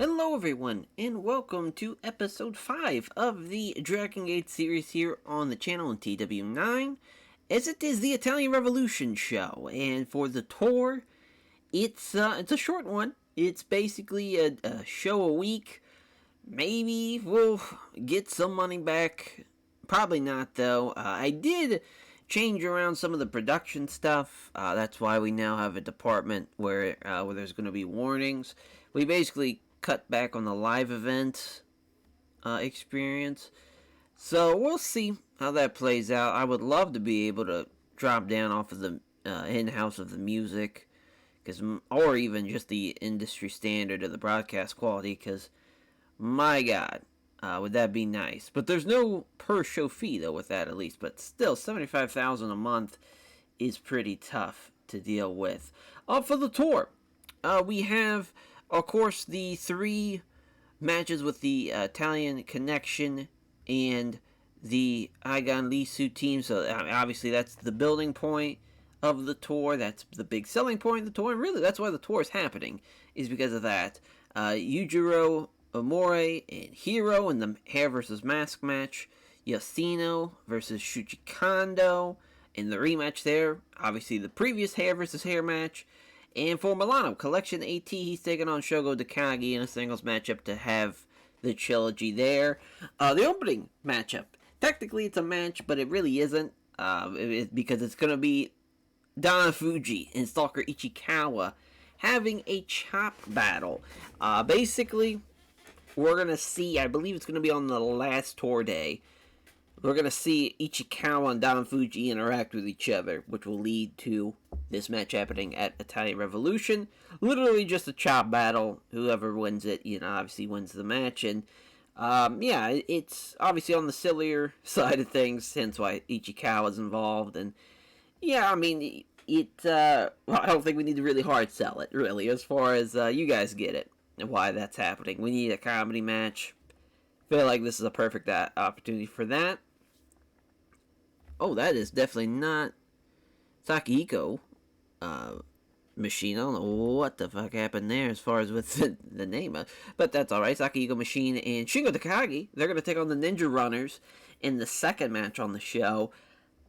Hello everyone, and welcome to episode 5 of the Dragon Gate series here on the channel in TEW9, as it is the Italian Revolution show. And for the tour, it's a short one. It's basically a show a week. Maybe we'll get some money back. Probably not, though. I did change around some of the production stuff. That's why we now have a department where there's going to be warnings. We basically cut back on the live event experience. So we'll see how that plays out. I would love to be able to drop down off of the in-house of the music, or even just the industry standard of the broadcast quality, because my God, would that be nice. But there's no per show fee though with that, at least. But still, $75,000 a month is pretty tough to deal with. For the tour, we have, of course, the 3 matches with the Italian Connection and the Aigan Lisu team. So obviously that's the building point of the tour. That's the big selling point of the tour. And really, that's why the tour is happening, is because of that. Yujiro Amore and Hiro in the hair versus mask match. Yoshino versus Shuji Kondo in the rematch there. Obviously, the previous hair versus hair match. And for Milano, Collection AT, he's taking on Shogo Takagi in a singles matchup to have the trilogy there. The opening matchup, technically it's a match, but it really isn't, because it's going to be Donna Fuji and Stalker Ichikawa having a chop battle. Basically, we're going to see, I believe it's going to be on the last tour day, we're going to see Ichikawa and Don Fuji interact with each other, which will lead to this match happening at Italian Revolution. Literally just a chop battle. Whoever wins it, obviously wins the match. And, it's obviously on the sillier side of things, hence why Ichikawa's involved. And, I don't think we need to really hard sell it, really, as far as you guys get it and why that's happening. We need a comedy match. Feel like this is a perfect opportunity for that. Oh, that is definitely not Sakihiko Machine. I don't know what the fuck happened there as far as with the name. But that's alright. Sakihiko Machine and Shingo Takagi, they're going to take on the Ninja Runners in the second match on the show.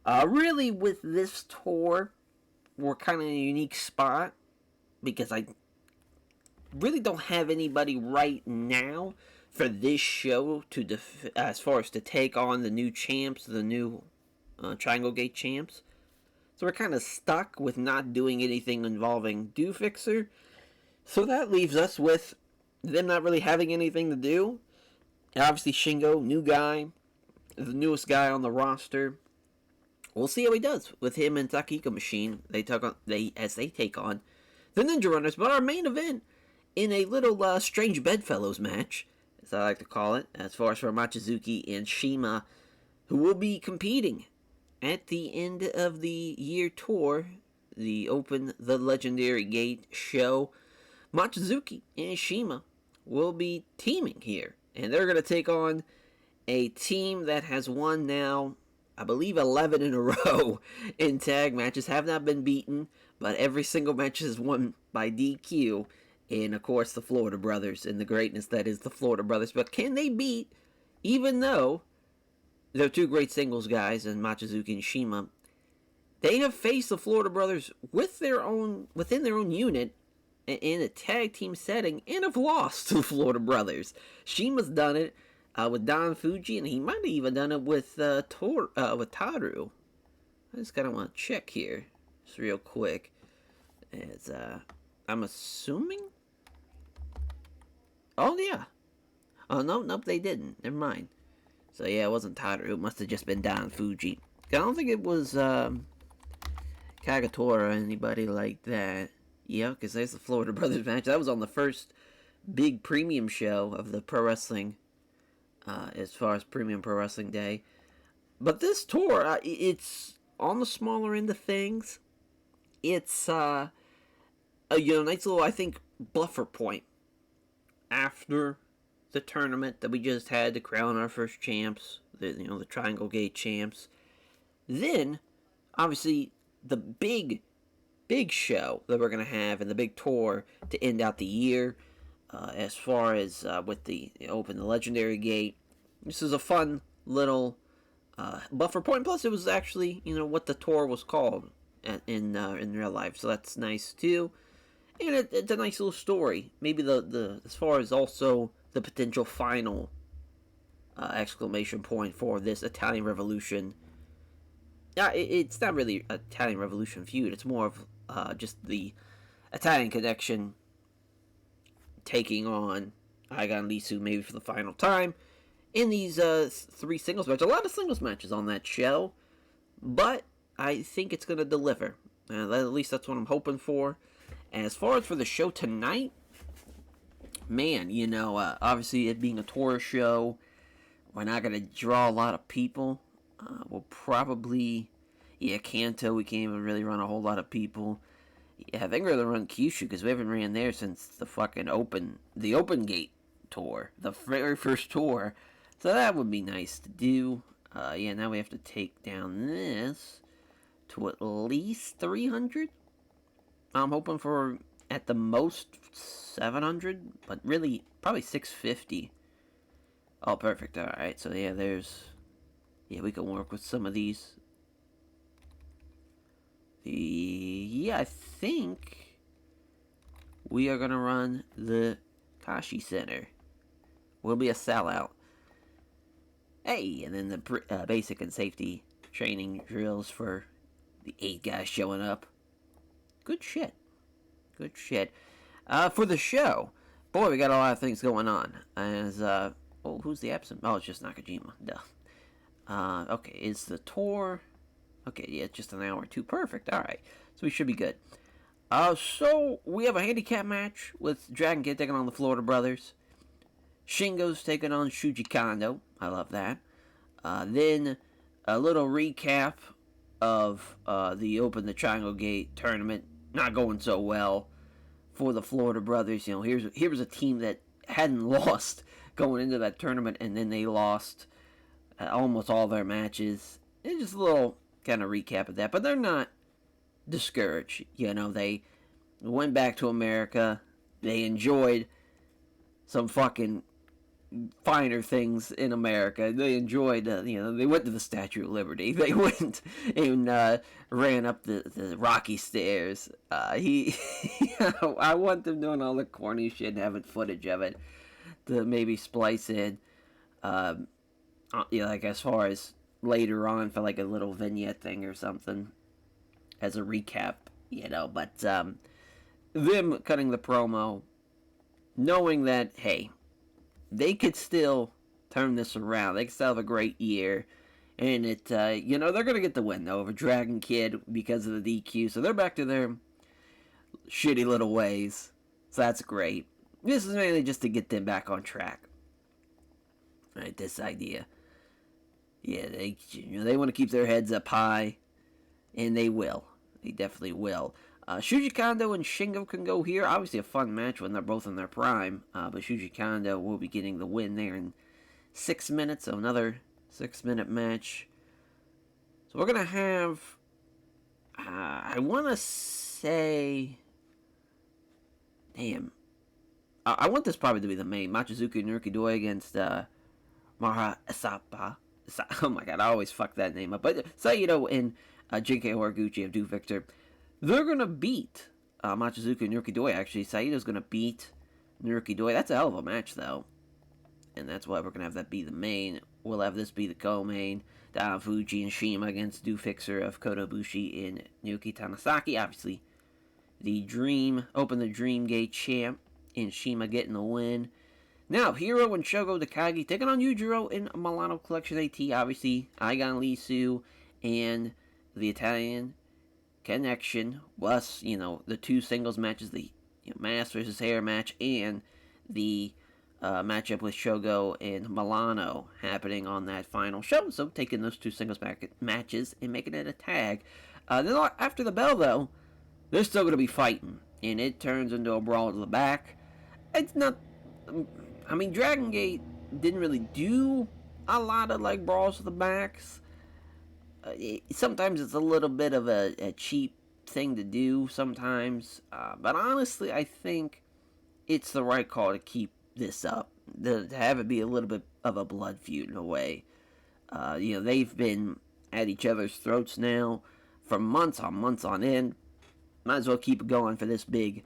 Really, with this tour, we're kind of in a unique spot because I really don't have anybody right now for this show as far as to take on the new champs, the new Triangle Gate champs. So we're kind of stuck with not doing anything involving Do Fixer. So that leaves us with them not really having anything to do. And obviously Shingo, new guy, the newest guy on the roster. We'll see how he does with him and Sakihiko Machine. As they take on the Ninja Runners. But our main event in a little strange bedfellows match, as I like to call it, as far as for Machizuki and Shima, who will be competing at the end of the year tour, the Open the Legendary Gate show. Machizuki and Shima will be teaming here, and they're going to take on a team that has won now, I believe, 11 in a row in tag matches, have not been beaten, but every single match is won by DQ. And, of course, the Florida Brothers and the greatness that is the Florida Brothers. But can they beat, even though they're 2 great singles guys, and Machizuki and Shima, they have faced the Florida Brothers within their own unit in a tag team setting and have lost to the Florida Brothers. Shima's done it with Don Fuji, and he might have even done it with Taru. I just kind of want to check here, just real quick. As I'm assuming. Oh yeah. Oh nope, they didn't. Never mind. So yeah, it wasn't Taru. It must have just been Don Fuji. I don't think it was Kagatora or anybody like that. Yeah, because there's the Florida Brothers match. That was on the first big premium show of the pro wrestling, as far as premium pro wrestling day. But this tour, it's on the smaller end of things. It's a nice little, I think, buffer point after the tournament that we just had to crown our first champs, the Triangle Gate champs. Then, obviously, the big show that we're going to have and the big tour to end out the year. As far as with the open the legendary gate, this is a fun little buffer point. Plus, it was actually what the tour was called in real life, so that's nice too. And it's a nice little story. Maybe the as far as also the potential final exclamation point for this Italian Revolution. It's not really Italian Revolution feud. It's more of just the Italian connection taking on Aigan Lisu maybe for the final time in these 3 singles matches. A lot of singles matches on that show, but I think it's going to deliver. At least that's what I'm hoping for. And as far as for the show tonight, man, obviously it being a tour show, we're not going to draw a lot of people. We'll probably, Kanto, we can't even really run a whole lot of people. Yeah, I think we're going to run Kyushu because we haven't ran there since the fucking Open Gate tour, the very first tour. So that would be nice to do. Now we have to take down this to at least 300. I'm hoping for at the most 700, but really probably 650. Oh, perfect. All right. So we can work with some of these. I think we are gonna run the Kashi Center. Will be a sellout. Hey, and then the basic and safety training drills for the 8 guys showing up. Good shit. For the show, boy, we got a lot of things going on. Who's the absent? Oh, it's just Nakajima. Duh. Okay, is the tour? Okay, yeah, it's just an hour or two. Perfect. All right, so we should be good. So we have a handicap match with Dragon Kid taking on the Florida Brothers. Shingo's taking on Shuji Kondo. I love that. Then a little recap of the Open the Triangle Gate tournament. Not going so well for the Florida Brothers. Here was a team that hadn't lost going into that tournament, and then they lost almost all their matches. And just a little kind of recap of that, but they're not discouraged. They went back to America. They enjoyed some fucking finer things in America. They enjoyed, they went to the Statue of Liberty. They went and ran up the rocky stairs. I want them doing all the corny shit and having footage of it to maybe splice in. Like as far as later on for like a little vignette thing or something as a recap, but them cutting the promo, knowing that, hey, they could still turn this around. They could still have a great year. And they're going to get the win, though, over Dragon Kid because of the DQ. So they're back to their shitty little ways. So that's great. This is mainly just to get them back on track. Right, this idea. Yeah, they want to keep their heads up high. And they will. They definitely will. Shuji Kondo and Shingo can go here. Obviously a fun match when they're both in their prime. But Shuji Kondo will be getting the win there in 6 minutes. So another 6-minute match. So we're going to have... I want to say... Damn. I want this probably to be the main. Machizuki and Nurikidoi against Mara Esapa. Oh my god, I always fuck that name up. But Saito and JK Horiguchi of Do Victor... They're going to beat Machizuki and Nurikidoi, actually. Saito's going to beat Nurikidoi. That's a hell of a match, though. And that's why we're going to have that be the main. We'll have this be the co-main. Dairon Fuji and Shima against Do Fixer of Kotobushi and Naoki Tanasaki. Obviously, the Dream Gate champ. And Shima getting the win. Now, Hiro and Shogo Takagi taking on Yujiro in Milano Collection AT. Obviously, Aigan Lisu and the Italian Connection, plus, the 2 singles matches, the Mask versus Hair match, and the matchup with Shogo and Milano happening on that final show. So, taking those 2 singles matches and making it a tag. Then after the bell, though, they're still going to be fighting, and it turns into a brawl to the back. It's not... Dragon Gate didn't really do a lot of, brawls to the backs. Sometimes it's a little bit of a cheap thing to do sometimes. But honestly, I think it's the right call to keep this up, to have it be a little bit of a blood feud in a way. They've been at each other's throats now for months on end. Might as well keep it going for this big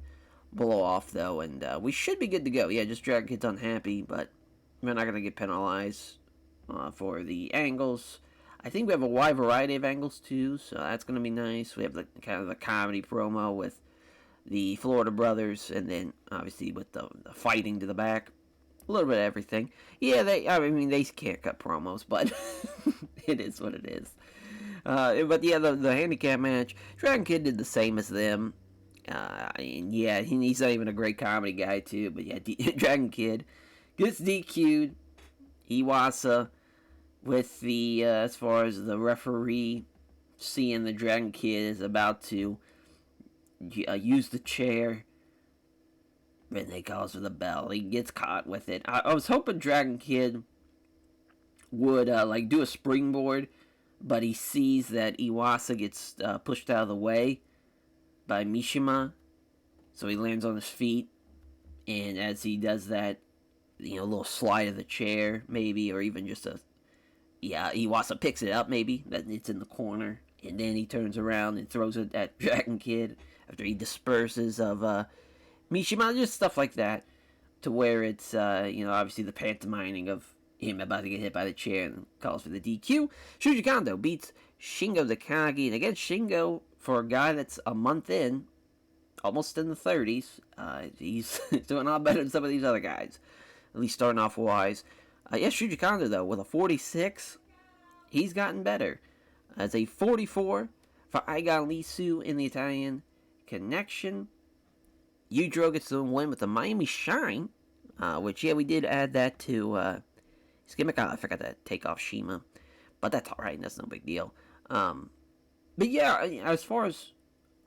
blow off, though, and we should be good to go. Yeah, just Dragon Kid's unhappy, but we're not going to get penalized for the angles. I think we have a wide variety of angles, too, so that's going to be nice. We have the kind of the comedy promo with the Florida brothers, and then, obviously, with the fighting to the back. A little bit of everything. Yeah, they can't cut promos, but it is what it is. But yeah, the handicap match, Dragon Kid did the same as them. He's not even a great comedy guy, too. But yeah, Dragon Kid gets DQ'd. Iwasa with the, as far as the referee seeing the Dragon Kid is about to use the chair, and they calls for the bell. He gets caught with it. I was hoping Dragon Kid would, do a springboard, but he sees that Iwasa gets pushed out of the way by Mishima, so he lands on his feet, and as he does that, a little slide of the chair, maybe, or even just Iwasa picks it up, maybe, that it's in the corner, and then he turns around and throws it at Dragon Kid after he disperses of Mishima, just stuff like that, to where it's, obviously the pantomiming of him about to get hit by the chair and calls for the DQ. Shuji Kondo beats Shingo Takagi, and again, Shingo, for a guy that's a month in, almost in the 30s, he's doing a lot better than some of these other guys, at least starting off wise. Shuji Kondo, though, with a 46, he's gotten better. As a 44 for Aigan Lisu in the Italian Connection. Yujiro gets the win with the Miami Shine, which, we did add that to his gimmick. I forgot to take off Shima, but that's alright, that's no big deal. But yeah, as far as,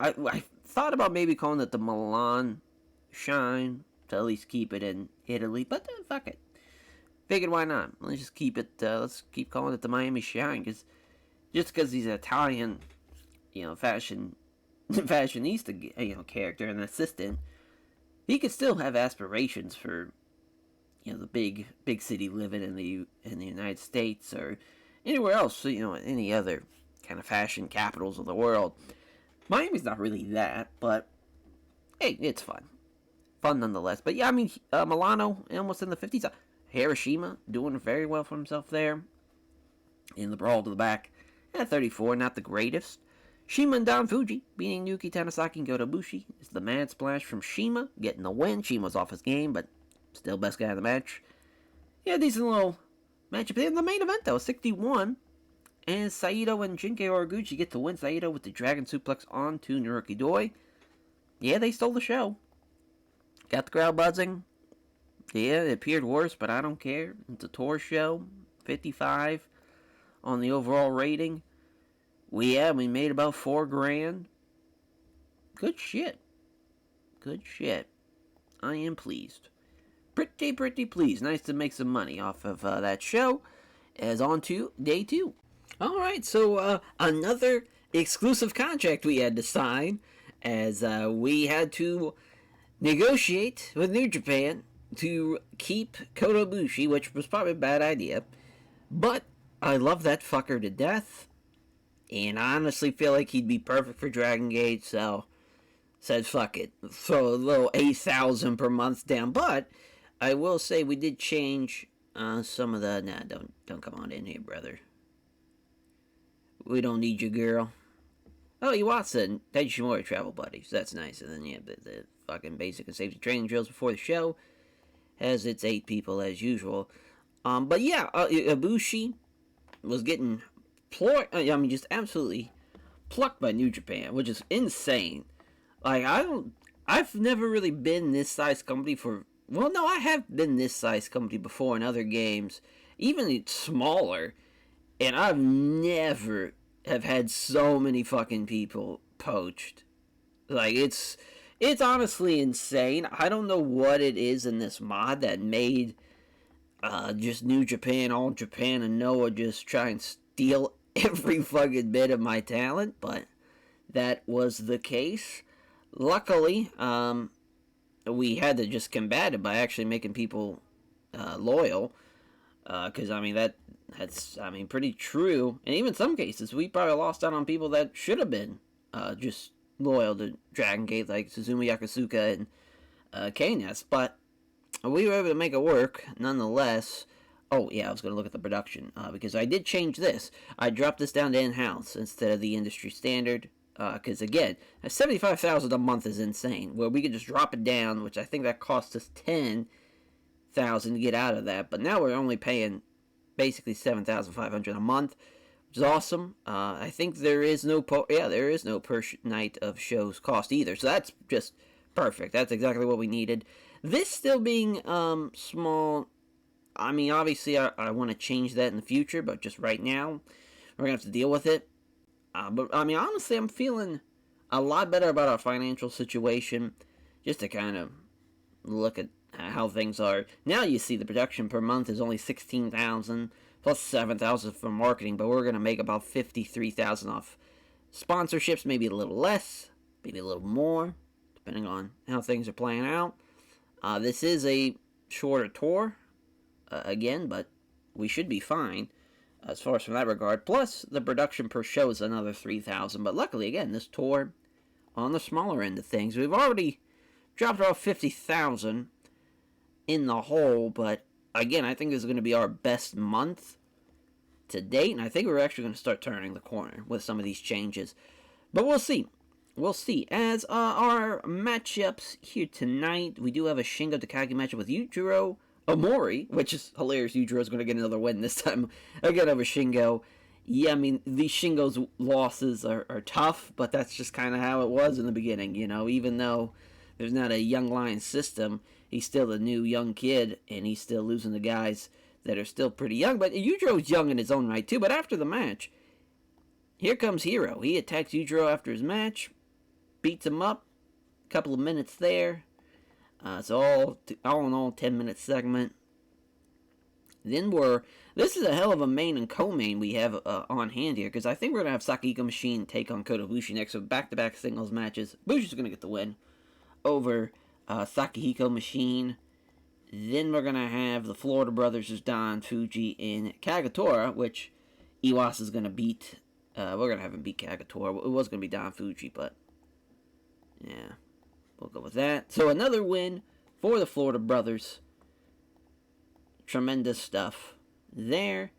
I thought about maybe calling it the Milan Shine, to at least keep it in Italy, but fuck it. Figured why not? Let's just keep it, let's keep calling it the Miami Shine, because he's an Italian, fashionista, character and assistant, he could still have aspirations for, the big city living in the United States or anywhere else, any other kind of fashion capitals of the world. Miami's not really that, but hey, it's fun nonetheless. But yeah, Milano almost in the 50s. Hiroshima doing very well for himself there in the brawl to the back at 34, not the greatest. Shima and Don Fuji beating Yuki Tanasaki and Kota Ibushi. It's the Mad Splash from Shima getting the win. Shima's off his game, but still best guy in the match. Yeah, decent little matchup. In the main event, though, 61. And Saito and Shinkai Horiguchi get to win. Saito with the Dragon Suplex onto Naruki Doi. Yeah, they stole the show. Got the crowd buzzing. Yeah, it appeared worse, but I don't care. It's a tour show. 55 on the overall rating. We made about $4,000. Good shit. I am pleased. Pretty pleased. Nice to make some money off of that show. As on to day 2. Alright, so another exclusive contract we had to sign, as we had to negotiate with New Japan to keep Kota Ibushi, which was probably a bad idea. But I love that fucker to death, and I honestly feel like he'd be perfect for Dragon Gate, so said fuck it. Throw a little 8,000 per month down, but I will say we did change some of the... Nah, don't come on in here, brother. We don't need you, girl. Oh, Iwasa and Taiji Shimori travel buddies. That's nice. And then, the fucking basic and safety training drills before the show has its 8 people as usual. But yeah, Ibushi was getting just absolutely plucked by New Japan, which is insane. Like, I've never really been this size company for... Well, no, I have been this size company before in other games, even smaller, and I've never have had so many fucking people poached. Like, it's honestly insane. I don't know what it is in this mod that made just New Japan, All Japan, and Noah just try and steal every fucking bit of my talent, but that was the case. Luckily, we had to just combat it by actually making people loyal. Because I mean that's I mean pretty true. And even in some cases, we probably lost out on people that should have been just loyal to Dragon Gate, like Suzumi Yakusuka and Kanyas. But we were able to make it work nonetheless. Oh yeah, I was gonna look at the production because I did change this. I dropped this down to in-house instead of the industry standard. Because again, 75,000 a month is insane. Where we could just drop it down, which I think that cost us 10,000 to get out of that. But now we're only paying basically 7,500 a month, which is awesome. I think there is no there is no per night of shows cost either. So that's just perfect. That's exactly what we needed. This still being small. I mean, obviously, I want to change that in the future, but just right now, we're gonna have to deal with it. But I mean, honestly, I'm feeling a lot better about our financial situation. Just to kind of look at how things are now. You see, the production per month is only 16,000 plus 7,000 for marketing, but we're gonna make about 53,000 off sponsorships, maybe a little less, maybe a little more, depending on how things are playing out. This is a shorter tour, again, but we should be fine as far as from that regard. Plus, the production per show is another 3,000. But luckily, again, this tour on the smaller end of things, we've already dropped off 50,000 in the whole. But again, I think this is going to be our best month to date, and I think we're actually going to start turning the corner with some of these changes. But we'll see. We'll see. As our matchups here tonight, we do have a Shingo Takagi matchup with Yujiro Omori, which is hilarious. Yujiro's going to get another win this time again over Shingo. Yeah, I mean, these Shingo's losses are tough, but that's just kind of how it was in the beginning, you know. Even though there's not a young lion system, he's still a new young kid, and he's still losing to guys that are still pretty young. But Yujiro's young in his own right, too. But after the match, here comes Hiro. He attacks Yujiro after his match, beats him up, a couple of minutes there. It's all in all 10-minute segment. Then this is a hell of a main and co-main we have on hand here, because I think we're going to have Sakihiko Machine take on Kota Ibushi next, so back-to-back singles matches. Ibushi's going to get the win over Sakihiko Machine. Then we're going to have the Florida Brothers as Don Fuji and Kagetora, which Iwasa is going to beat. We're going to have him beat Kagetora. It was going to be Don Fuji, but yeah, we'll go with that. So another win for the Florida Brothers. Tremendous stuff there.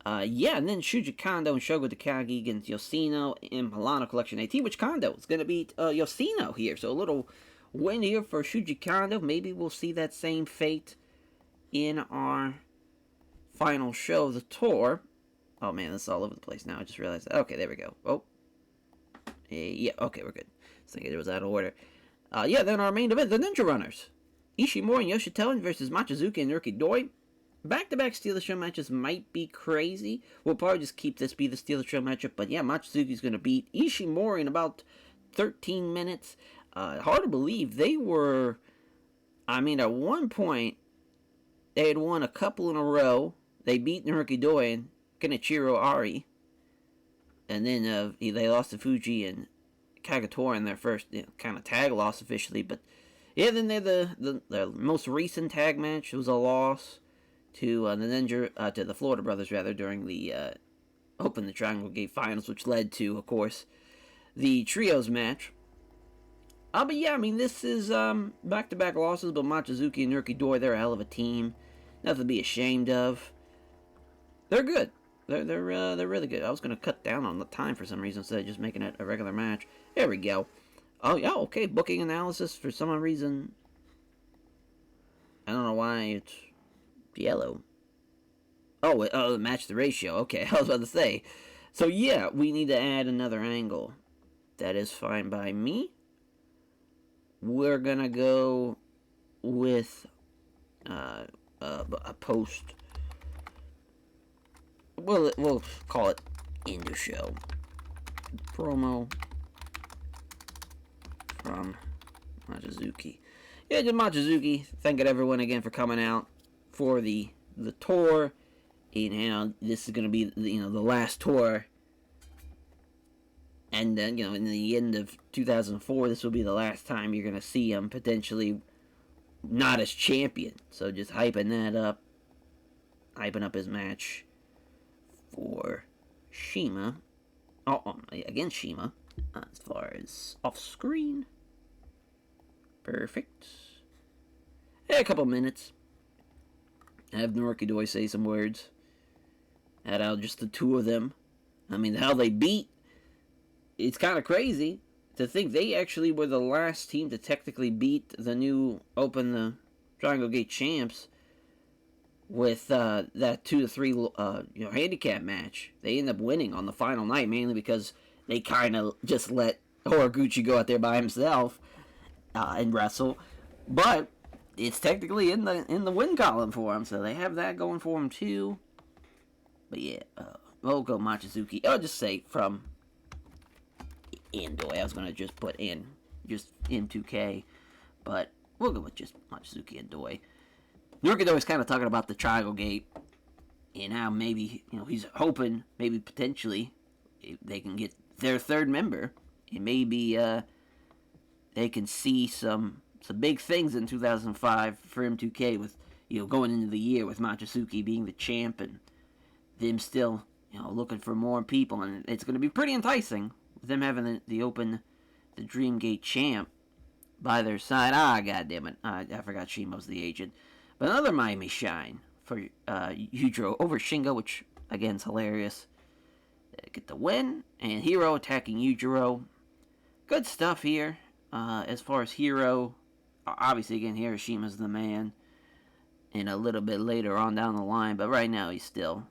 Yeah, and then Shuji Kondo and Shogo Takagi against Yoshino in Milano Collection 18, which Kondo is going to beat Yoshino here. So a little win here for Shuji Kondo. Maybe we'll see that same fate in our final show of the tour. Oh man, this is all over the place now. I just realized that. Okay, there we go. Oh. Yeah, okay, we're good. I was thinking it was out of order. Yeah, then our main event, the Ninja Runners. Ishimori and Yoshiteru versus Machizuki and Naruki Doi. Back-to-back Steal the Show matches might be crazy. We'll probably just keep this be the Steal the Show matchup. But yeah, Machizuki's going to beat Ishimori in about 13 minutes. Hard to believe. They were, I mean, at one point, they had won a couple in a row. They beat Naruki Doi and Kenichiro Ari. And then they lost to Fuji and Kagetora in their first kind of tag loss officially. But yeah, then they the most recent tag match was a loss to the Florida Brothers rather during the Open the Triangle Gate Finals, which led to, of course, the Trios match. But yeah, I mean, this is back-to-back losses, but Machizuki and Naruki Doi, they're a hell of a team. Nothing to be ashamed of. They're good. They're really good. I was gonna cut down on the time for some reason instead of just making it a regular match. There we go. Oh yeah, okay. Booking analysis for some reason. I don't know why it's yellow. Oh, match the ratio. Okay, I was about to say. So yeah, we need to add another angle. That is fine by me. We're gonna go with a post. We'll call it Indo Show promo from Machizuki. Yeah, just Machizuki. Thanking everyone again for coming out for the tour. And this is gonna be the last tour And then, in the end of 2004, this will be the last time you're going to see him potentially not as champion. So just hyping up his match for Shima. Against Shima, as far as off screen. Perfect. Yeah, a couple minutes. Have Naruki Doi say some words. Had out just the two of them. I mean, how they beat. It's kind of crazy to think they actually were the last team to technically beat the new the Triangle Gate champs with that 2-3 handicap match. They end up winning on the final night, mainly because they kind of just let Horiguchi go out there by himself and wrestle. But it's technically in the win column for him, so they have that going for him too. But yeah, we'll go Mochizuki. I'll just say from Doi. I was gonna just put just M2K, but we'll go with just Mochizuki and Doi. Naruki Doi is kind of talking about the Triangle Gate and how maybe he's hoping maybe potentially they can get their third member and maybe they can see some big things in 2005 for M2K with going into the year with Mochizuki being the champ and them still looking for more people, and it's going to be pretty enticing with them having the Dream Gate champ by their side. God damn it, I forgot Shima's the agent. But another Miami shine for Yujiro over Shingo, which again is hilarious. Get the win, and Hero attacking Yujiro. Good stuff here. As far as Hero, obviously again Hiroshima's the man. And a little bit later on down the line, but right now he's still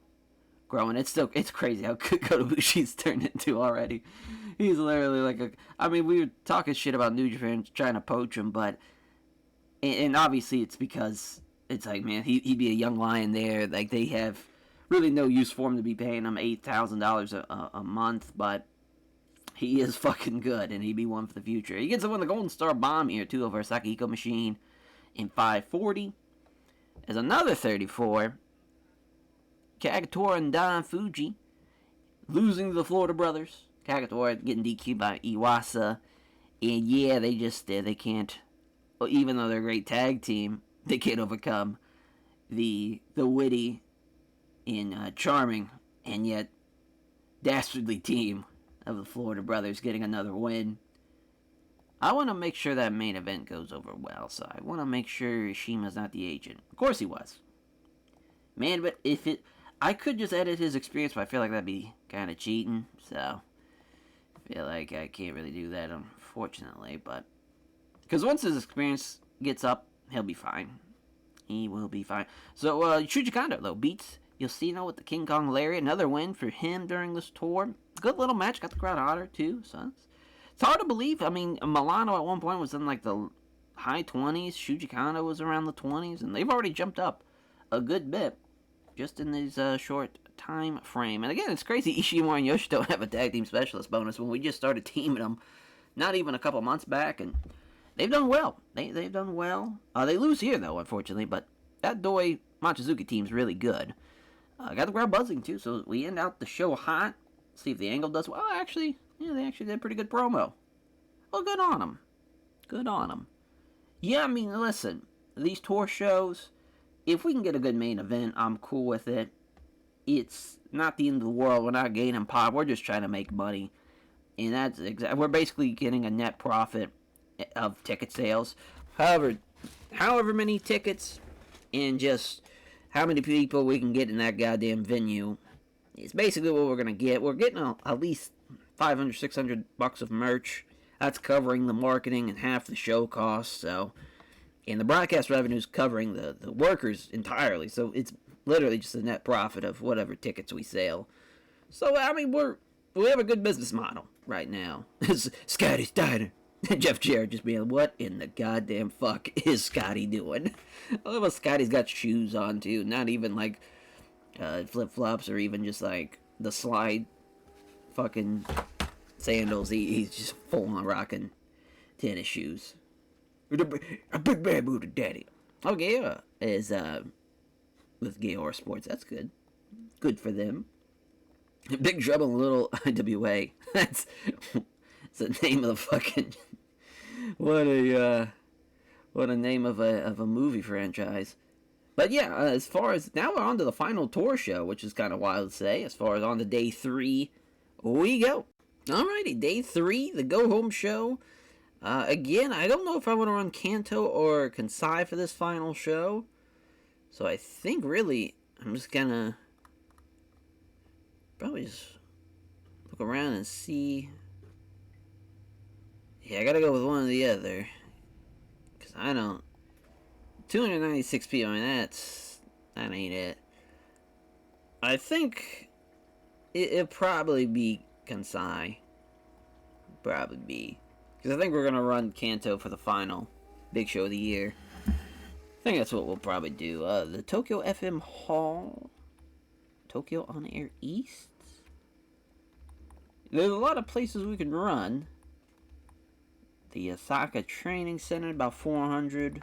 growing. It's crazy how Kodabushi's turned into already. He's literally like we were talking shit about New Japan trying to poach him, but and obviously it's because it's like, man, he'd be a young lion there. Like, they have really no use for him to be paying him $8,000 a month, but he is fucking good, and he'd be one for the future. He gets to win the Golden Star Bomb here, too, over Sakihiko Machine in 540. As another 34, Kagetora and Don Fuji losing to the Florida Brothers. Kagetora getting DQ'd by Iwasa, and yeah, they can't, even though they're a great tag team, they can't overcome the witty and charming and yet dastardly team of the Florida Brothers getting another win. I want to make sure that main event goes over well, so I want to make sure Shima's not the agent. Of course he was. Man, but I could just edit his experience, but I feel like that'd be kind of cheating, so I feel like I can't really do that, unfortunately, but because once his experience gets up, he'll be fine. He will be fine. So, Shuji Kondo, though, beats Yoshino with the King Kong Lariat. Another win for him during this tour. Good little match. Got the crowd hotter, too. So, it's hard to believe. I mean, Milano at one point was in, like, the high 20s. Shuji Kondo was around the 20s. And they've already jumped up a good bit just in this short time frame. And, again, it's crazy. Ishimori and Yoshito have a tag team specialist bonus when we just started teaming them not even a couple months back. And they've done well. They've done well. They lose here, though, unfortunately. But that Doi Mochizuki team's really good. Got the crowd buzzing, too. So we end out the show hot. See if the angle does well. Actually, yeah, they actually did a pretty good promo. Well, good on them. Good on them. Yeah, I mean, listen. These tour shows, if we can get a good main event, I'm cool with it. It's not the end of the world. We're not gaining pop. We're just trying to make money. And that's we're basically getting a net profit of ticket sales. However many tickets and just how many people we can get in that goddamn venue is basically what we're going to get. We're getting at least $500, $600 of merch. That's covering the marketing and half the show costs. So, and the broadcast revenue is covering the workers entirely. So it's literally just a net profit of whatever tickets we sell. So, I mean, we have a good business model right now. Scotty Steiner. Jeff Jarrett just being, what in the goddamn fuck is Scotty doing? I love how Scotty's got shoes on, too. Not even, like, flip-flops or even just, like, the slide fucking sandals. He's just full-on rocking tennis shoes. A big bamboo to daddy. Okay, yeah. Is, with Gay Horse Sports. That's good. Good for them. Big Trouble in Little IWA. That's the name of the fucking. What a name of a movie franchise. But yeah, as far as now we're on to the final tour show, which is kind of wild to say. As far as on to day 3, we go. Alrighty, day 3, the go home show. Again, I don't know if I want to run Kanto or Kansai for this final show. So I think really I'm just gonna probably just look around and see. Yeah, I gotta go with one or the other. Because I don't. 296 people, I mean, that ain't it. I think it'll probably be Kansai. Probably be. Because I think we're going to run Kanto for the final big show of the year. I think that's what we'll probably do. The Tokyo FM Hall. Tokyo On Air East. There's a lot of places we can run. The Osaka Training Center, about 400.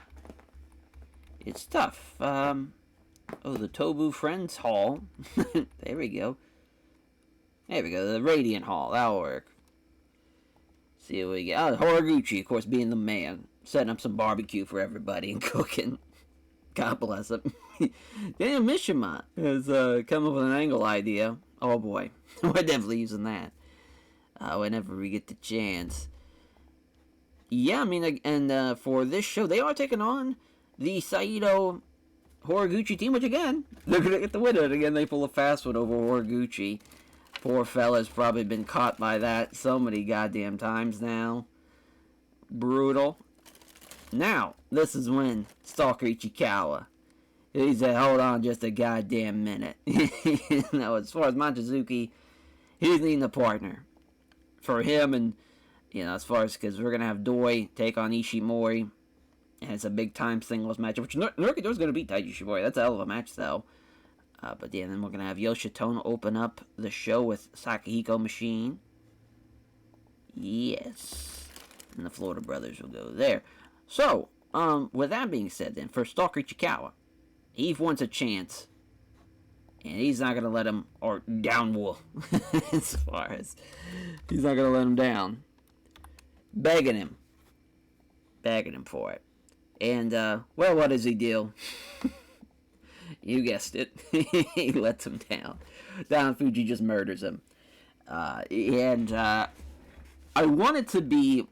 It's tough. The Tobu Friends Hall. There we go. There we go. The Radiant Hall. That'll work. See what we get. Oh, Horiguchi, of course, being the man. Setting up some barbecue for everybody and cooking. God bless him. Daniel Mishima has come up with an angle idea. Oh boy. We're definitely using that. Whenever we get the chance. Yeah, I mean, and for this show, they are taking on the Saito Horiguchi team, which again, they're going to get the winner. And again, they pull a fast one over Horiguchi. Poor fella's probably been caught by that so many goddamn times now. Brutal. Now, this is when Stalker Ichikawa. He said, hold on just a goddamn minute. Now, as far as Mochizuki, he's needing a partner. For him and, as far as, because we're going to have Doi take on Ishimori. And it's a big time singles match, which Narukido's going to beat Taiji Ishimori. That's a hell of a match, though. But yeah, then we're going to have Yoshitono open up the show with Sakihiko Machine. Yes. And the Florida Brothers will go there. So, with that being said then, for Stalker Ichikawa, he wants a chance. And he's not going to let him, or down wool, as far as, he's not going to let him down. Begging him for it. And, well, what does he do? You guessed it. He lets him down. Don Fuji just murders him. I want it to be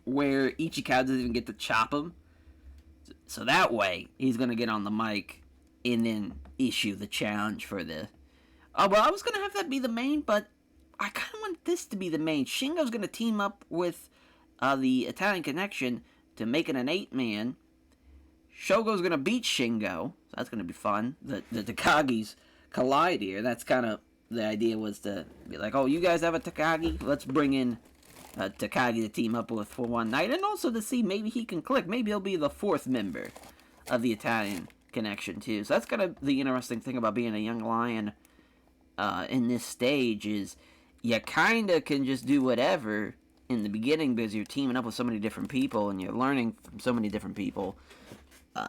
where Ichikawa doesn't even get to chop him. So that way, he's going to get on the mic and then issue the challenge for the... well, I was going to have that be the main, but I kind of want this to be the main. Shingo's going to team up with the Italian Connection to make it an 8-man. Shogo's going to beat Shingo. So that's going to be fun. The Takagi's collide here. That's kind of the idea, was to be like, oh, you guys have a Takagi? Let's bring in Takagi to team up with for one night. And also to see maybe he can click. Maybe he'll be the 4th member of the Italian Connection too. So that's kind of the interesting thing about being a young lion in this stage, is you kind of can just do whatever in the beginning because you're teaming up with so many different people and you're learning from so many different people.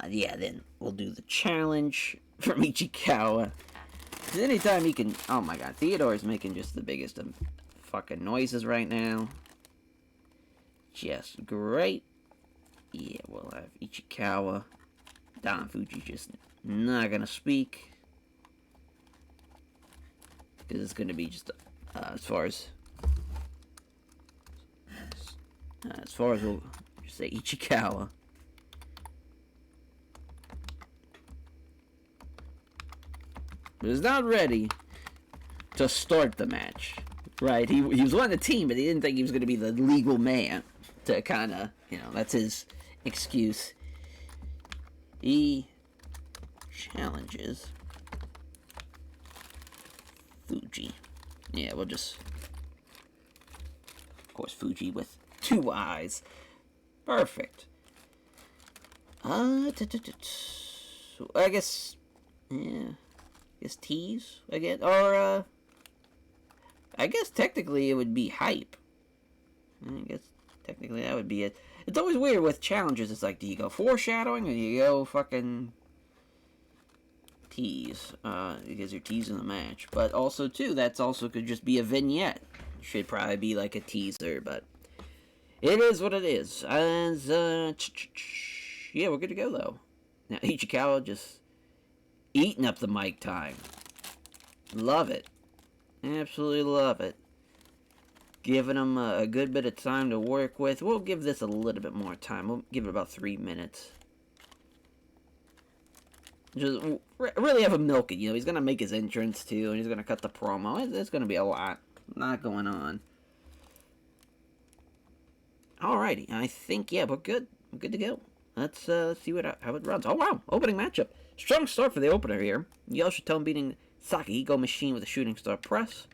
Yeah, then we'll do the challenge from Ichikawa. Anytime he can... Oh my god, Theodore is making just the biggest of fucking noises right now. Just great. Yeah, we'll have Ichikawa. Don Fuji just not gonna speak. Because it's gonna be just... as far as we'll just say Ichikawa. But is not ready to start the match, right? He was on the team, but he didn't think he was going to be the legal man to kind of, that's his excuse. He challenges Fuji. Yeah, we'll just, of course, Fuji with 2 eyes. Perfect. I guess, yeah. Is tease again, or I guess technically it would be hype. I guess technically that would be it. It's always weird with challenges. It's like, do you go foreshadowing or do you go fucking tease, because you're teasing the match. But also, too, that's also could just be a vignette. Should probably be like a teaser, but it is what it is. As, yeah, we're good to go, though. Now, Ichikawa just eating up the mic time. Love it. Absolutely love it. Giving him a good bit of time to work with. We'll give this a little bit more time. We'll give it about 3 minutes. Just really have him milk it. You know, he's going to make his entrance, too, and he's going to cut the promo. There's going to be a lot going on. Alrighty, I think, yeah, we're good. We're good to go. Let's see how it runs. Oh, wow, opening matchup. Strong start for the opener here. Yoshitone beating Sakihiko Machine with a shooting star press.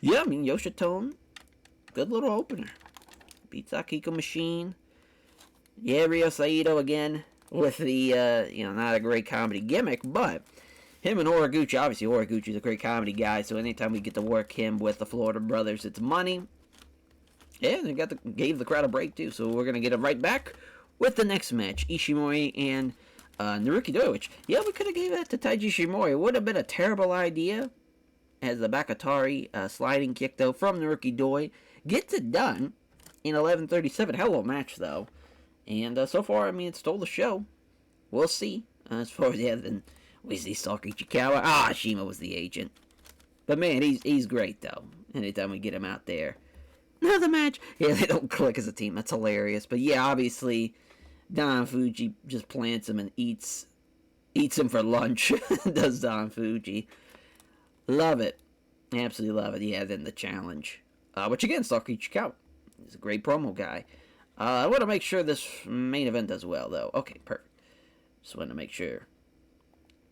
Yeah, I mean, Yoshitone, good little opener. Beat Sakihiko Machine. Yeah, Ryo Saito again with the, not a great comedy gimmick, but him and Horiguchi, obviously Horiguchi's a great comedy guy, so anytime we get to work him with the Florida Brothers, it's money. Yeah, they gave the crowd a break, too, so we're going to get him right back with the next match, Ishimori and Naruki Doi, which, yeah, we could have gave that to Taiji Ishimori. It would have been a terrible idea, as the Bakatari sliding kick, though, from Naruki Doi gets it done in 11:37. Hell of a match, though. And so far, I mean, it stole the show. We'll see. As far as, yeah, then we see Saki Ichikawa. Shima was the agent. But, man, he's great, though, anytime we get him out there. Another match. Yeah, they don't click as a team. That's hilarious. But, yeah, obviously, Don Fuji just plants him and eats him for lunch. Does Don Fuji. Love it. Absolutely love it. Yeah, then the challenge. Which, again, Saki Ichikawa. He's a great promo guy. I want to make sure this main event does well, though. Okay, perfect. Just want to make sure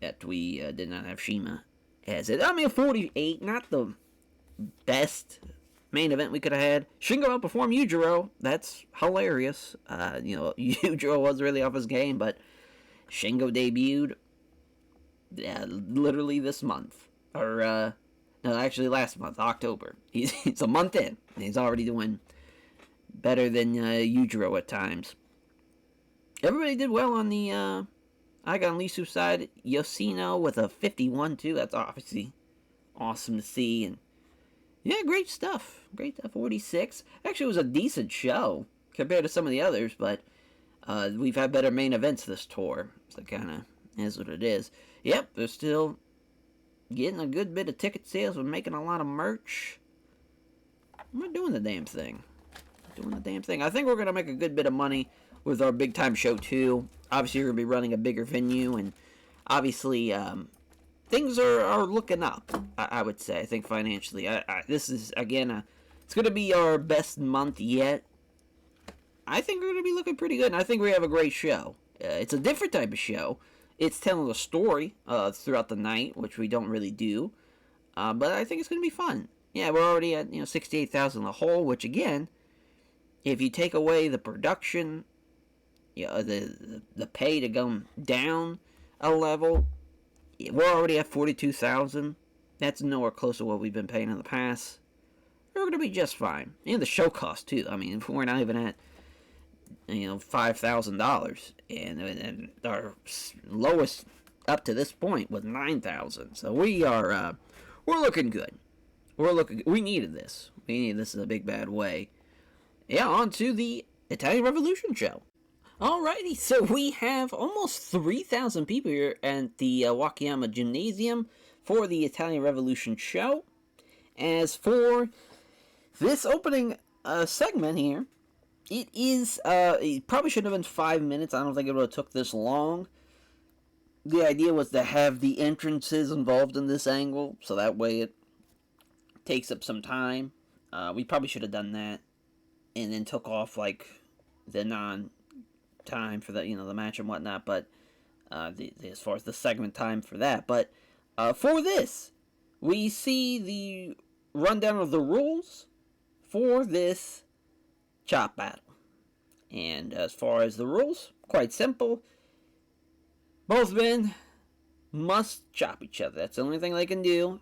that we did not have Shima as it. I mean, 48, not the best main event we could have had. Shingo outperformed Yujiro. That's hilarious. Yujiro was really off his game, but Shingo debuted literally this month. Or, no, actually last month, October. He's a month in. And he's already doing better than Yujiro at times. Everybody did well on the Igon Lisu side. Yoshino with a 51, too. That's obviously awesome to see. And yeah, great stuff. Great stuff. 46. Actually, it was a decent show compared to some of the others, but we've had better main events this tour. So it kind of is what it is. Yep, they're still getting a good bit of ticket sales. We're making a lot of merch. We're doing the damn thing. I think we're going to make a good bit of money with our big time show, too. Obviously, we're going to be running a bigger venue, and obviously, things are looking up, I would say. I think financially. This is, again, it's going to be our best month yet. I think we're going to be looking pretty good, and I think we have a great show. It's a different type of show. It's telling a story throughout the night, which we don't really do. But I think it's going to be fun. Yeah, we're already at 68,000 the whole, which, again, if you take away the production, the pay to go down a level, we're already at 42,000. That's nowhere close to what we've been paying in the past. We're going to be just fine. And the show cost, too. I mean, we're not even at, $5,000. And our lowest up to this point was 9,000. So we are, we're looking good. We needed this. We needed this in a big, bad way. Yeah, on to the Italian Revolution show. Alrighty, so we have almost 3,000 people here at the Wakayama Gymnasium for the Italian Revolution show. As for this opening segment here, it probably should have been 5 minutes. I don't think it would have took this long. The idea was to have the entrances involved in this angle, so that way it takes up some time. We probably should have done that, and then took off, the non-time for the match and whatnot, but as far as the segment time for that. But for this, we see the rundown of the rules for this chop battle. And as far as the rules, quite simple. Both men must chop each other. That's the only thing they can do.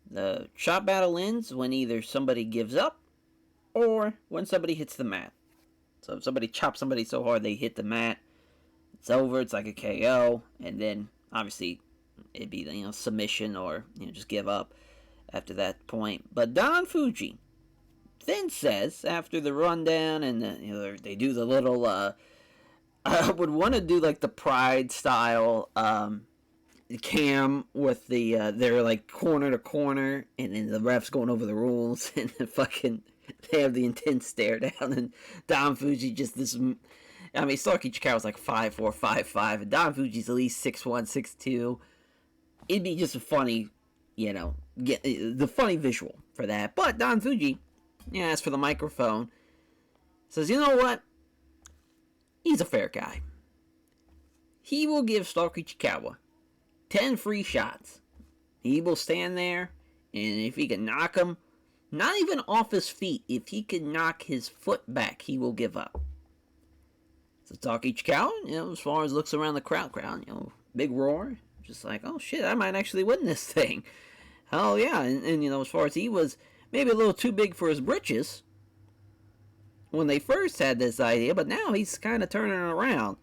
The chop battle ends when either somebody gives up or when somebody hits the mat. So if somebody chops somebody so hard they hit the mat, it's over. It's like a KO. And then, obviously, it'd be, submission or, just give up after that point. But Don Fuji then says, after the rundown, and they do the little, I would want to do like the Pride style cam with they're like corner to corner, and then the refs going over the rules, and they have the intense stare down, and Don Fuji just this. I mean, Starkey Chikara's like 5'4", 5'5", and Don Fuji's at least 6'1", 6'2". It'd be just a funny, get the funny visual for that. But Don Fuji, asks for the microphone, says, you know what? He's a fair guy. He will give Starkey Chikara 10 free shots. He will stand there, and if he can knock him, not even off his feet, if he can knock his foot back, he will give up. So Starkey Chikara, as far as looks around the crowd, big roar, just like, oh shit, I might actually win this thing. Oh yeah, and as far as he was maybe a little too big for his britches when they first had this idea, but now he's kind of turning it around.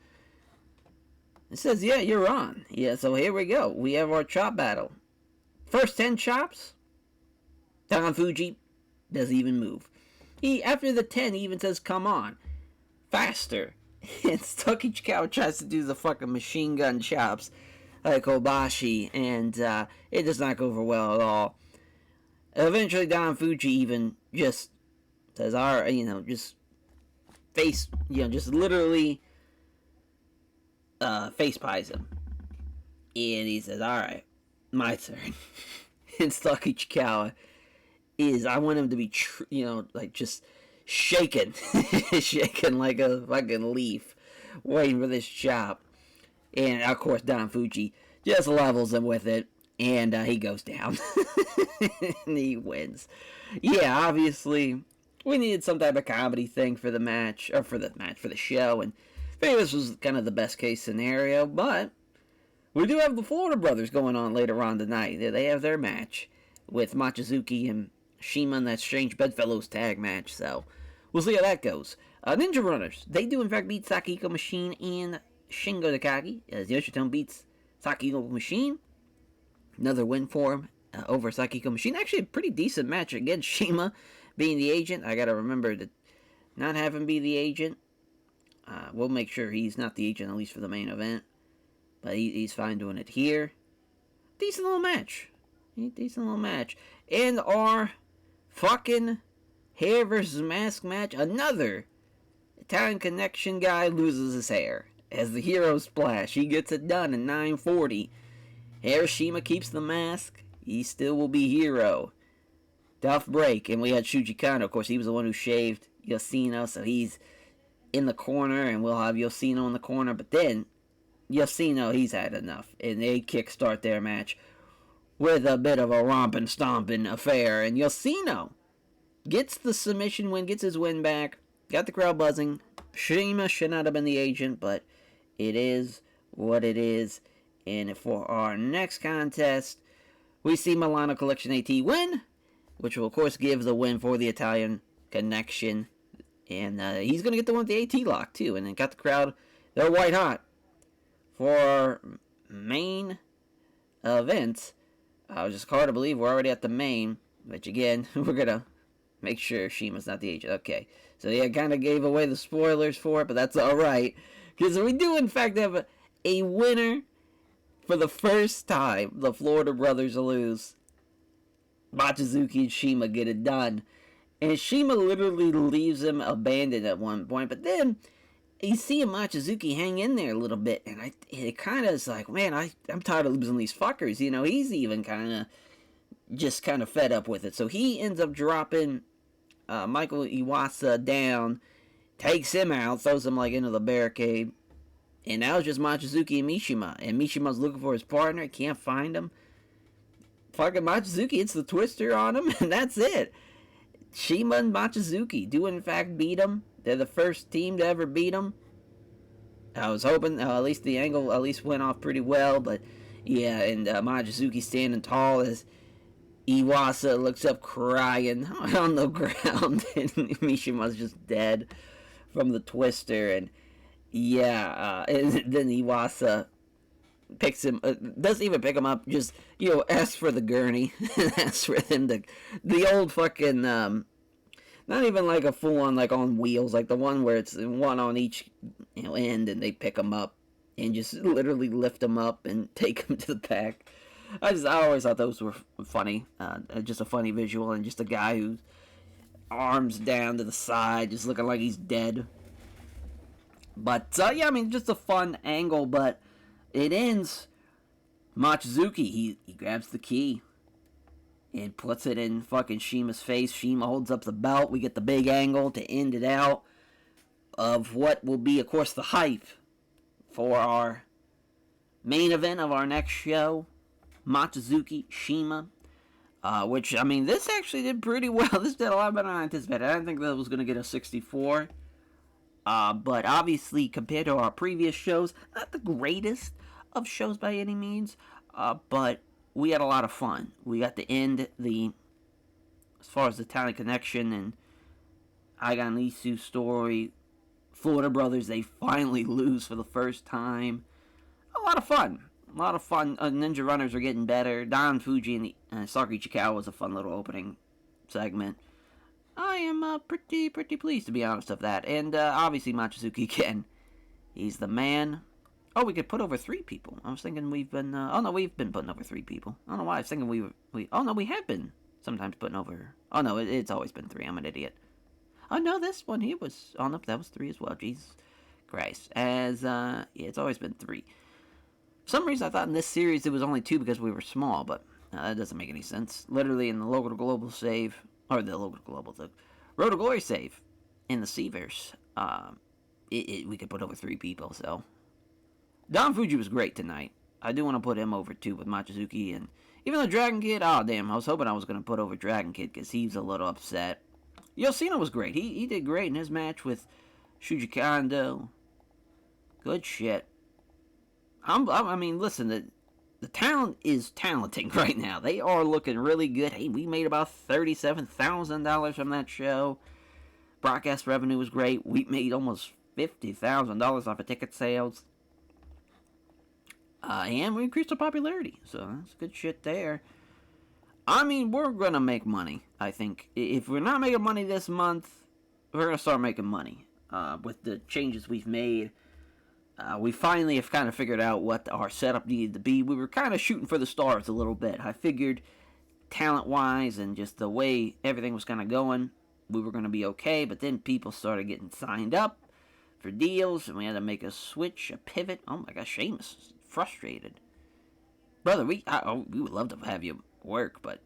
It says, yeah, you're on. Yeah, so here we go. We have our chop battle. First 10 chops, Don Fuji doesn't even move. After the 10, he even says, come on, faster. And Starkey Chikara tries to do the fucking machine gun chops like Kobashi, and it does not go over well at all. Eventually, Don Fuji even just says, all right, just face, just literally face pies him. And he says, all right, my turn. And Starkey Chikara I want him to be, like just shaking, shaking like a fucking leaf, waiting for this chop. And of course, Don Fuji just levels him with it, and he goes down. And he wins. Yeah, obviously, we needed some type of comedy thing for the match, or for the show, and I think this was kind of the best case scenario, but we do have the Florida Brothers going on later on tonight. They have their match with Mochizuki and Shima in that Strange Bedfellows tag match, so we'll see how that goes. Ninja Runners, they do in fact beat Sakiko Machine and Shingo Takagi, as Yoshitomo beats Sakiko Machine. Another win for him over Sakiko Machine. Actually, a pretty decent match against Shima being the agent. I gotta remember to not have him be the agent. We'll make sure he's not the agent, at least for the main event. But he's fine doing it here. Decent little match. And our fucking hair versus mask match. Another Italian Connection guy loses his hair as the hero splash. He gets it done in 9:40. Hiroshima keeps the mask. He still will be hero. Tough break. And we had Shuji Kano. Of course, he was the one who shaved Yoshino, so he's in the corner, and we'll have Yoshino in the corner. But then, Yoshino, he's had enough. And they kickstart their match with a bit of a romping, stomping affair. And Yoshino gets the submission win, gets his win back, got the crowd buzzing. Shima should not have been the agent, but it is what it is. And for our next contest, we see Milano Collection AT win, which will, of course, give the win for the Italian Connection. And he's going to get the one with the AT lock, too. And then got the crowd, they're white hot. For our main event, just hard to believe we're already at the main. Which, again, we're going to make sure Shima's not the agent. Okay. So, yeah, kind of gave away the spoilers for it, but that's all right. Because we do, in fact, have a winner for the first time. The Florida Brothers lose. Mochizuki and Shima get it done. And Shima literally leaves him abandoned at one point. But then, you see Mochizuki hang in there a little bit. And it kind of is like, man, I'm tired of losing these fuckers. He's even kind of fed up with it. So he ends up dropping Michael Iwasa down, takes him out, throws him into the barricade. And now it's just Mochizuki and Mishima. And Mishima's looking for his partner, can't find him. Fucking Mochizuki hits the twister on him, and that's it. Shima and Mochizuki do in fact beat him. They're the first team to ever beat him. I was hoping at least the angle went off pretty well, but yeah, and Mochizuki standing tall as Iwasa looks up crying on the ground, and Mishima's just dead from the twister, and yeah, and then Iwasa picks him, doesn't even pick him up, just, asks for the gurney, and asks for him to, the old fucking, not even like a full on, like on wheels, like the one where it's one on each, end, and they pick him up, and just literally lift him up and take him to the back. I always thought those were funny, just a funny visual, and just a guy who's arms down to the side, just looking like he's dead. But, yeah, I mean, just a fun angle, but it ends. Mochizuki, he grabs the key and puts it in fucking Shima's face. Shima holds up the belt. We get the big angle to end it out of what will be, of course, the hype for our main event of our next show, Mochizuki Shima. Which, I mean, this actually did pretty well. This did a lot better than I anticipated. I didn't think that was going to get a 64. But obviously, compared to our previous shows, not the greatest of shows by any means. But we had a lot of fun. We got to end as far as the Talent Connection and Aigan Isu story, Florida Brothers, they finally lose for the first time. A lot of fun. A lot of fun. Ninja Runners are getting better. Don Fuji and Sakura Ichikawa was a fun little opening segment. I am pretty pleased, to be honest, of that. And obviously Mochizuki again. He's the man. Oh, we could put over 3 people. I was thinking we've been... oh, no, we've been putting over 3 people. I don't know why. I was thinking we... Oh, no, we have been sometimes putting over... Oh, no, it's always been 3. I'm an idiot. Oh, no, this one here was... Oh, no, that was 3 as well. Jesus Christ. Yeah, it's always been 3. For some reason, I thought in this series it was only 2 because we were small, but that doesn't make any sense. Literally, in the local to global save... Or the local to global... The Road to Glory save in the Seaverse, we could put over 3 people, so... Don Fuji was great tonight. I do want to put him over, too, with Mochizuki. And even though Dragon Kid... Oh, damn. I was hoping I was going to put over Dragon Kid because he's a little upset. Yoshino was great. He did great in his match with Shuji Kondo. Good shit. I mean, listen, the talent is talenting right now. They are looking really good. Hey, we made about $37,000 from that show. Broadcast revenue was great. We made almost $50,000 off of ticket sales. And we increased our popularity, so that's good shit there. I mean, we're gonna make money, I think. If we're not making money this month, we're gonna start making money. With the changes we've made, we finally have kind of figured out what our setup needed to be. We were kind of shooting for the stars a little bit. I figured, talent-wise and just the way everything was kind of going, we were gonna be okay, but then people started getting signed up for deals, and we had to make a switch, a pivot. Oh my gosh, Sheamus is frustrated. Brother, we would love to have you work, but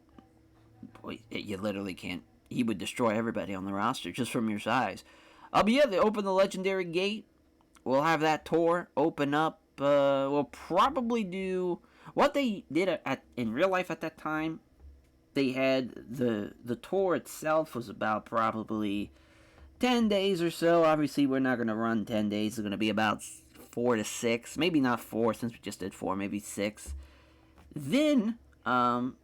boy, you literally can't. He would destroy everybody on the roster just from your size. But yeah, they open the Legendary Gate. We'll have that tour open up. We'll probably do what they did in real life at that time. They had the tour itself was about probably 10 days or so. Obviously, we're not going to run 10 days. It's going to be about 4 to 6. Maybe not 4 since we just did 4. Maybe 6. Then, fan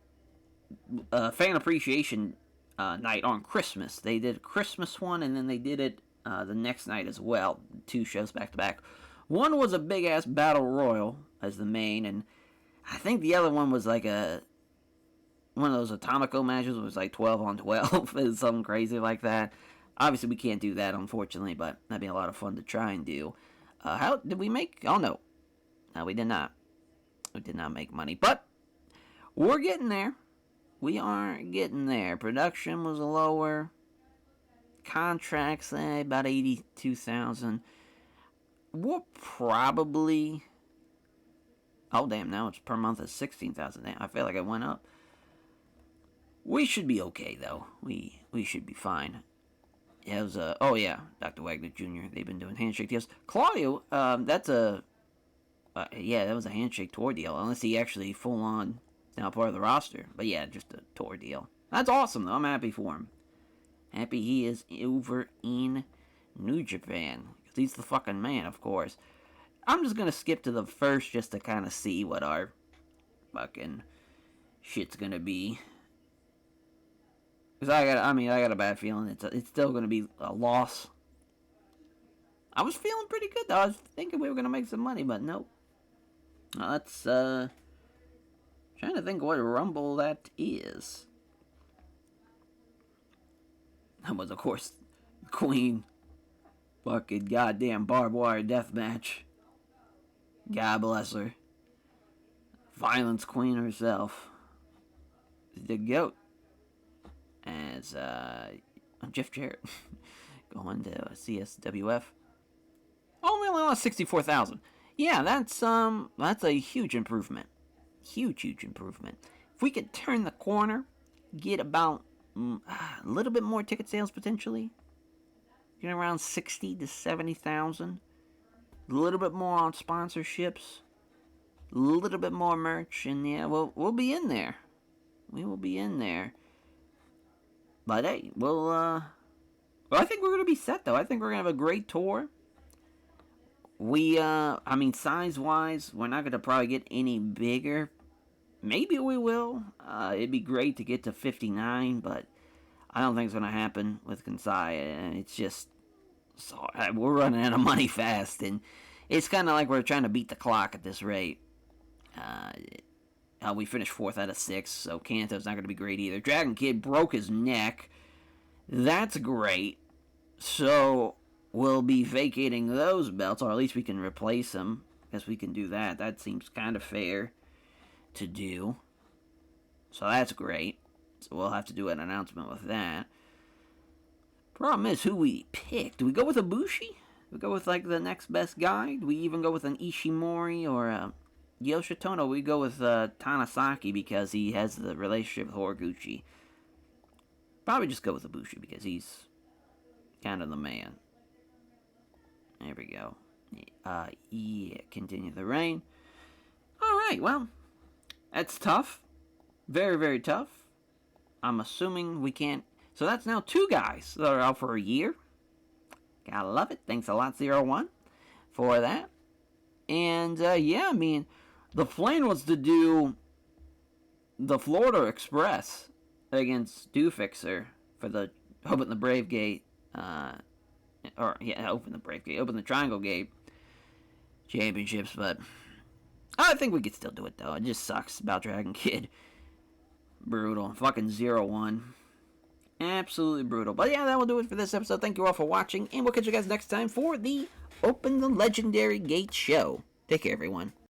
appreciation night on Christmas. They did a Christmas one, and then they did it the next night as well. 2 shows back to back. One was a big ass battle royal as the main, and I think the other one was like one of those Atomico matches. It was like 12 on 12, or something crazy like that. Obviously, we can't do that, unfortunately, but that'd be a lot of fun to try and do. How did we make? Oh no, we did not. We did not make money, but we're getting there. We are getting there. Production was lower. Contracts, about 82,000. We'll probably... Oh, damn, now it's per month is 16,000. I feel like it went up. We should be okay, though. We should be fine. It was oh, yeah, Dr. Wagner Jr. They've been doing handshake deals. Claudio, that's a... yeah, that was a handshake tour deal. Unless he actually full-on now part of the roster. But yeah, just a tour deal. That's awesome, though. I'm happy for him. Happy he is over in New Japan. Because he's the fucking man, of course. I'm just going to skip to the first just to kind of see what our fucking shit's going to be. Because I got a bad feeling it's still going to be a loss. I was feeling pretty good, though. I was thinking we were going to make some money, but nope. Let's, trying to think what Rumble that is. That was, of course, Queen. Fucking goddamn barbed wire death match. God bless her. Violence Queen herself. The GOAT. As, Jeff Jarrett. Going to CSWF. Oh, we only lost 64,000. Yeah, that's a huge improvement. Huge improvement. If we could turn the corner, get about a little bit more ticket sales potentially, get around 60 to 70,000, a little bit more on sponsorships, a little bit more merch, and yeah, we'll be in there. We will be in there. But hey, well, I think we're gonna be set though. I think we're gonna have a great tour. I mean, size-wise, we're not gonna probably get any bigger. Maybe we will. It'd be great to get to 59, but I don't think it's gonna happen with Kansai. And it's just we're running out of money fast, and it's kind of like we're trying to beat the clock at this rate. We finished 4th out of 6, so Kanto's not going to be great either. Dragon Kid broke his neck. That's great. So we'll be vacating those belts, or at least we can replace them. I guess we can do that. That seems kind of fair to do. So that's great. So we'll have to do an announcement with that. Problem is who we pick. Do we go with Ibushi? Do we go with like the next best guy? Do we even go with an Ishimori or a Yoshitono? We go with Tanasaki because he has the relationship with Horiguchi. Probably just go with Ibushi because he's kind of the man. There we go. Yeah, continue the reign. Alright, well, that's tough. Very, very tough. I'm assuming we can't. So that's now 2 guys that are out for a year. Gotta love it. Thanks a lot, 01, for that. And, yeah, I mean, the plan was to do the Florida Express against Dewfixer for the Open the Brave Gate, Open the Brave Gate, Open the Triangle Gate championships, but I think we could still do it, though. It just sucks about Dragon Kid. Brutal. Fucking 01. Absolutely brutal. But yeah, that will do it for this episode. Thank you all for watching, and we'll catch you guys next time for the Open the Legendary Gate show. Take care, everyone.